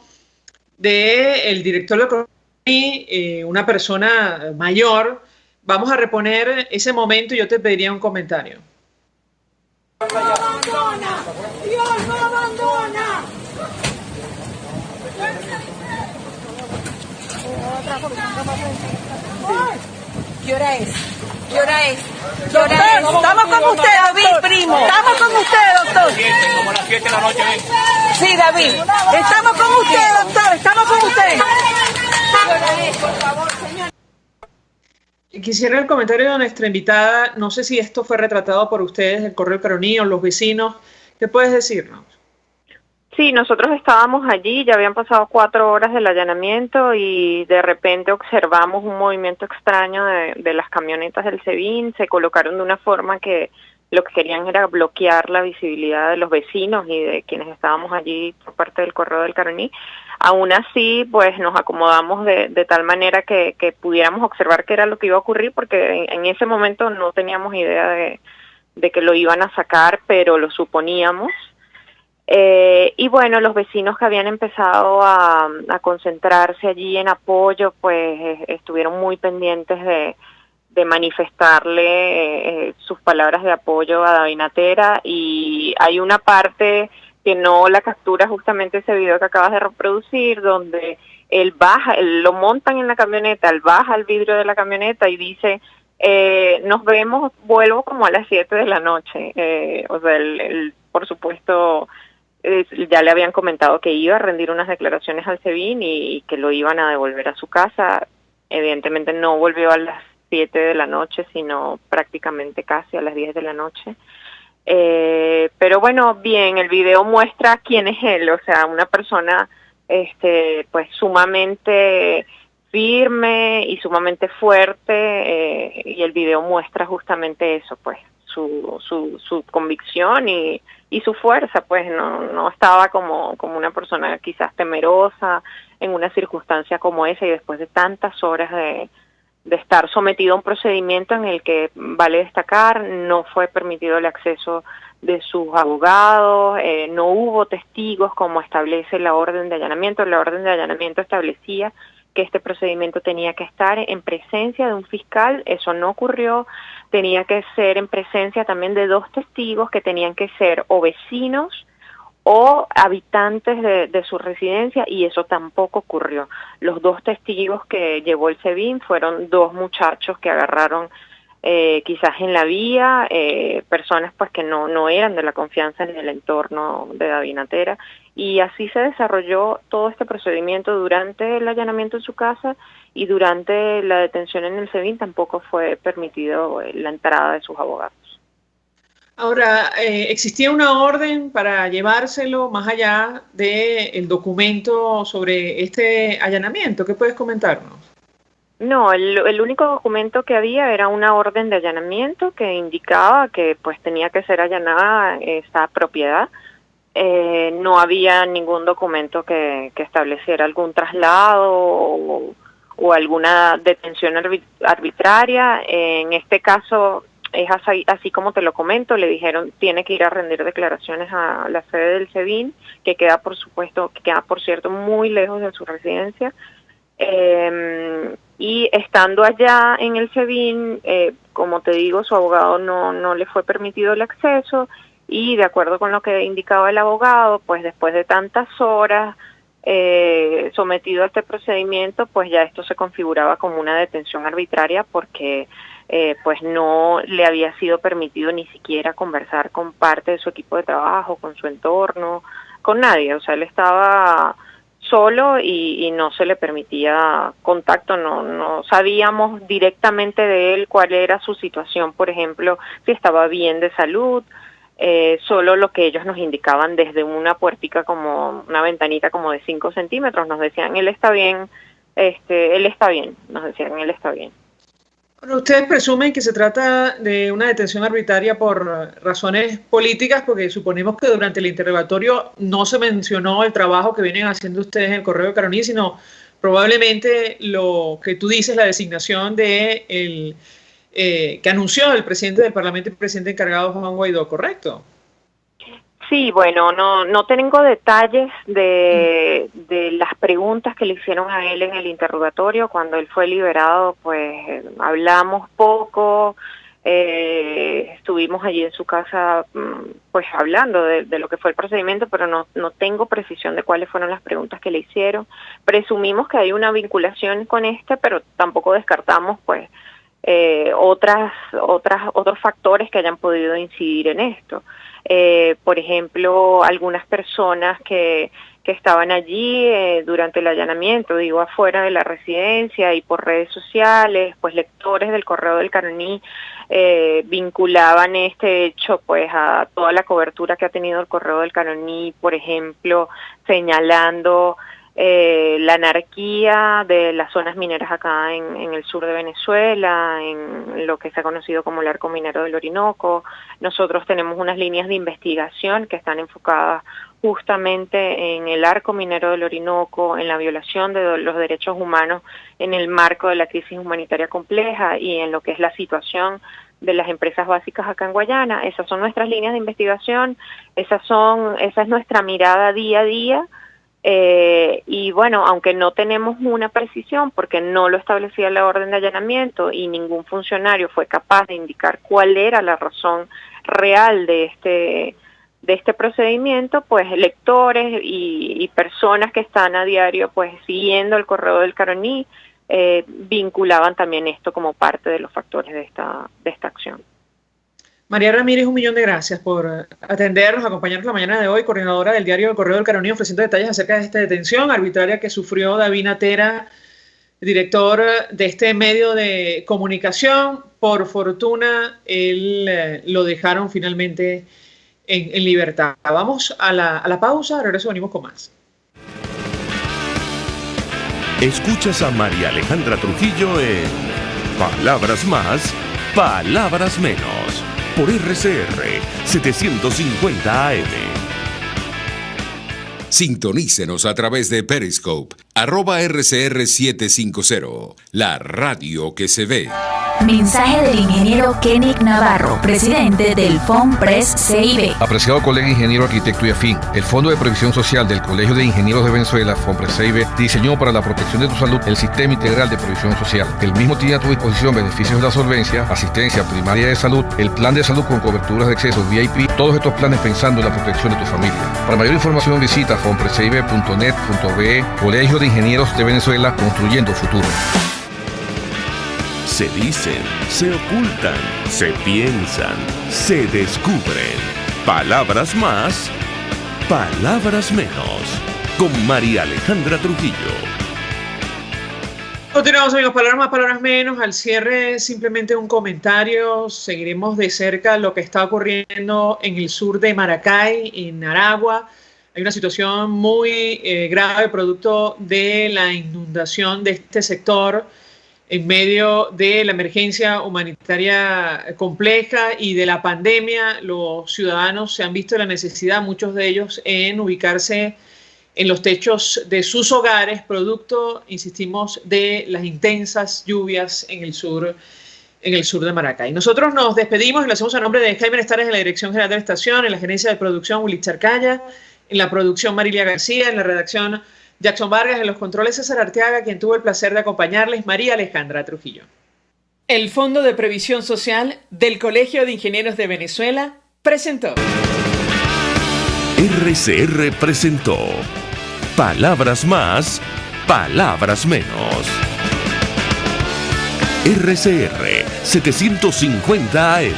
del director del Correo del Caroní, una persona mayor. Vamos a reponer ese momento y yo te pediría un comentario. Dios no abandona, Dios no abandona. ¿Qué hora es? ¿Qué hora es? ¿Qué hora es? Estamos con usted, David, primo. Estamos con usted, doctor. Como las 7 de la noche. Sí, David. Estamos con usted, doctor. Estamos con usted. ¿Qué hora es, por favor, señor? Quisiera el comentario de nuestra invitada. No sé si esto fue retratado por ustedes, el Correo del Caroní o los vecinos. ¿Qué puedes decirnos? Sí, nosotros estábamos allí, ya habían pasado 4 horas del allanamiento y de repente observamos un movimiento extraño de las camionetas del SEBIN. Se colocaron de una forma que lo que querían era bloquear la visibilidad de los vecinos y de quienes estábamos allí por parte del Correo del Caroní. Aún así, pues nos acomodamos de tal manera que pudiéramos observar qué era lo que iba a ocurrir, porque en ese momento no teníamos idea de que lo iban a sacar, pero lo suponíamos. Y bueno, los vecinos que habían empezado a concentrarse allí en apoyo, pues estuvieron muy pendientes de manifestarle sus palabras de apoyo a Davinatea, y hay una parte que no la captura justamente ese video que acabas de reproducir, donde él lo montan en la camioneta, él baja el vidrio de la camioneta y dice, nos vemos, vuelvo como a las 7 de la noche. O sea, él por supuesto, ya le habían comentado que iba a rendir unas declaraciones al SEBIN y que lo iban a devolver a su casa. Evidentemente no volvió a las 7 de la noche, sino prácticamente casi a las 10 de la noche. Pero bueno, bien, el video muestra quién es él, o sea, una persona pues sumamente firme y sumamente fuerte, y el video muestra justamente eso, pues su convicción y su fuerza, pues no estaba como una persona quizás temerosa en una circunstancia como esa, y después de tantas horas de estar sometido a un procedimiento en el que, vale destacar, no fue permitido el acceso de sus abogados, no hubo testigos como establece la orden de allanamiento. La orden de allanamiento establecía que este procedimiento tenía que estar en presencia de un fiscal, eso no ocurrió. Tenía que ser en presencia también de 2 testigos que tenían que ser o vecinos o habitantes de su residencia, y eso tampoco ocurrió. Los 2 testigos que llevó el SEBIN fueron 2 muchachos que agarraron quizás en la vía, personas pues que no eran de la confianza en el entorno de Davinatea, y así se desarrolló todo este procedimiento. Durante el allanamiento en su casa y durante la detención en el SEBIN tampoco fue permitido la entrada de sus abogados. Ahora, ¿existía una orden para llevárselo más allá del documento sobre este allanamiento? ¿Qué puedes comentarnos? No, el único documento que había era una orden de allanamiento que indicaba que pues tenía que ser allanada esta propiedad. No había ningún documento que estableciera algún traslado o alguna detención arbitraria. En este caso es así como te lo comento, le dijeron tiene que ir a rendir declaraciones a la sede del SEBIN, que queda por cierto muy lejos de su residencia. Y estando allá en el SEBIN, como te digo, su abogado no le fue permitido el acceso, y de acuerdo con lo que indicaba el abogado, pues después de tantas horas sometido a este procedimiento, pues ya esto se configuraba como una detención arbitraria, porque pues no le había sido permitido ni siquiera conversar con parte de su equipo de trabajo, con su entorno, con nadie. O sea, él estaba solo y no se le permitía contacto, no sabíamos directamente de él cuál era su situación, por ejemplo, si estaba bien de salud, solo lo que ellos nos indicaban desde una puertica, como una ventanita como de 5 centímetros, nos decían, él está bien, nos decían, él está bien. Bueno, ustedes presumen que se trata de una detención arbitraria por razones políticas, porque suponemos que durante el interrogatorio no se mencionó el trabajo que vienen haciendo ustedes en el Correo de Caroní, sino probablemente lo que tú dices, la designación de que anunció el presidente del Parlamento y presidente encargado, Juan Guaidó, ¿correcto? Sí, bueno, no tengo detalles de las preguntas que le hicieron a él en el interrogatorio. Cuando él fue liberado, pues hablamos poco, estuvimos allí en su casa pues hablando de lo que fue el procedimiento, pero no tengo precisión de cuáles fueron las preguntas que le hicieron. Presumimos que hay una vinculación con pero tampoco descartamos pues otros factores que hayan podido incidir en esto. Por ejemplo, algunas personas que estaban allí durante el allanamiento, digo, afuera de la residencia y por redes sociales, pues lectores del Correo del Caroní vinculaban este hecho pues a toda la cobertura que ha tenido el Correo del Caroní, por ejemplo, señalando la anarquía de las zonas mineras acá en el sur de Venezuela, en lo que se ha conocido como el arco minero del Orinoco. Nosotros tenemos unas líneas de investigación que están enfocadas justamente en el arco minero del Orinoco, en la violación de los derechos humanos en el marco de la crisis humanitaria compleja y en lo que es la situación de las empresas básicas acá en Guayana. Esas son nuestras líneas de investigación, esa es nuestra mirada día a día, y bueno, aunque no tenemos una precisión porque no lo establecía la orden de allanamiento y ningún funcionario fue capaz de indicar cuál era la razón real de este procedimiento, pues lectores y personas que están a diario pues siguiendo el correo del Caroní vinculaban también esto como parte de los factores de esta acción. María Ramírez, 1.000.000 de gracias por atendernos, acompañarnos la mañana de hoy, coordinadora del diario El Correo del Caroní, ofreciendo detalles acerca de esta detención arbitraria que sufrió David Natera, director de este medio de comunicación. Por fortuna, él lo dejaron finalmente en libertad. Vamos a la pausa, regreso, venimos con más. Escuchas a María Alejandra Trujillo en Palabras Más, Palabras Menos, por RCR 750 AM. Sintonícenos a través de Periscope, @RCR750, la radio que se ve. Mensaje del ingeniero Kenick Navarro, presidente del FOMPRES CIB. Apreciado colega ingeniero, arquitecto y afín, el Fondo de Previsión Social del Colegio de Ingenieros de Venezuela, FOMPRES CIB, diseñó para la protección de tu salud el Sistema Integral de Previsión Social. El mismo tiene a tu disposición beneficios de la solvencia, asistencia primaria de salud, el plan de salud con coberturas de acceso VIP, todos estos planes pensando en la protección de tu familia. Para mayor información visita fomprescibe.net.be. Colegio de Ingenieros de Venezuela, construyendo futuro. Se dicen, se ocultan, se piensan, se descubren. Palabras más, palabras menos. Con María Alejandra Trujillo. Continuamos, amigos, palabras más, palabras menos. Al cierre, simplemente un comentario. Seguiremos de cerca lo que está ocurriendo en el sur de Maracay, en Aragua. Hay una situación muy grave producto de la inundación de este sector en medio de la emergencia humanitaria compleja y de la pandemia. Los ciudadanos se han visto la necesidad, muchos de ellos, en ubicarse en los techos de sus hogares, producto, insistimos, de las intensas lluvias en el sur de Maracay. Nosotros nos despedimos y lo hacemos a nombre de Jaime Estares en la Dirección General de la Estación, en la gerencia de producción Willy Charcaya, en la producción Marilia García, en la redacción Jackson Vargas, en los controles César Arteaga, quien tuvo el placer de acompañarles, María Alejandra Trujillo. El Fondo de Previsión Social del Colegio de Ingenieros de Venezuela presentó. RCR presentó Palabras más, palabras menos. RCR 750 AM.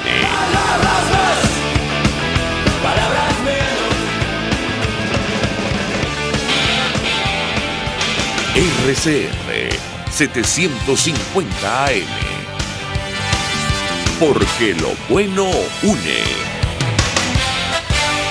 RCR 750 AM. Porque lo bueno une.